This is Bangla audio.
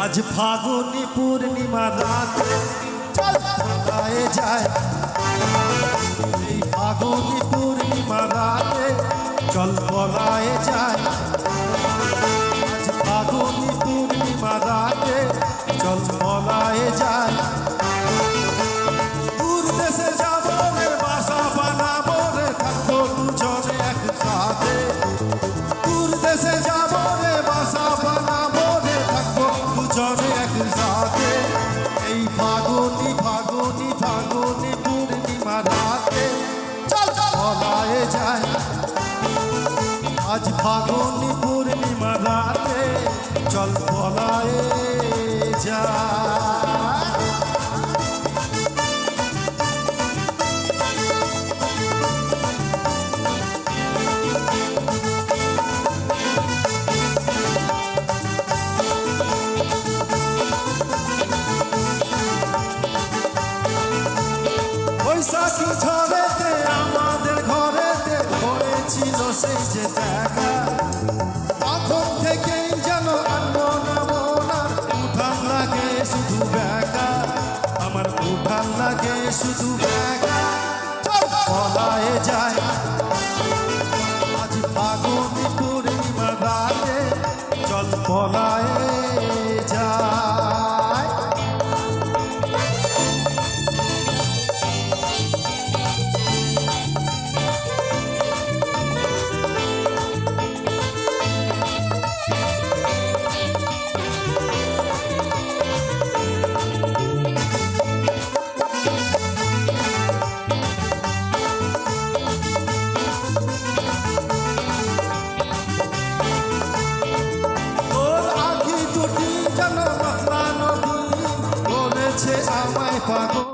আজ ফাগুনি পূর্ণিমা রাতে চল পলায়ে যায়। এই ফাগুনি পূর্ণিমা রাতে চল পলায়ে যায়। আজ ফাগুনি পূর্ণিমা রাতে চল পলায়ে যায়। দূর দেশে যাবো রে, বাসা বানাবো রে, থাকবো দুজনে একসাথে। দূর দেশে যাবো রে, বাসা বানাবো রে, থাকবো দুজনে একসাথে। এই ফাগুনি ফাগুনি ফাগুনি পূর্ণিমা রাতে চল পলায়ে যায়। আজ ফাগুনি পূর্ণিমা রাতে চল পলায়ে যায়। বৈশাখী ঝড়েতে আমাদের ঘরেতে হয়েছিল সেই যে দেখা। তখন থেকেই যেন আনবো না মনার উঠান লাগে শুধু বেকা। আমার উঠান লাগে শুধু বেকা। চল পলায়ে যায়। আজ ফাগুনি পূর্ণিমা রাতে চল পলায়ে যায়। আমায় পাগল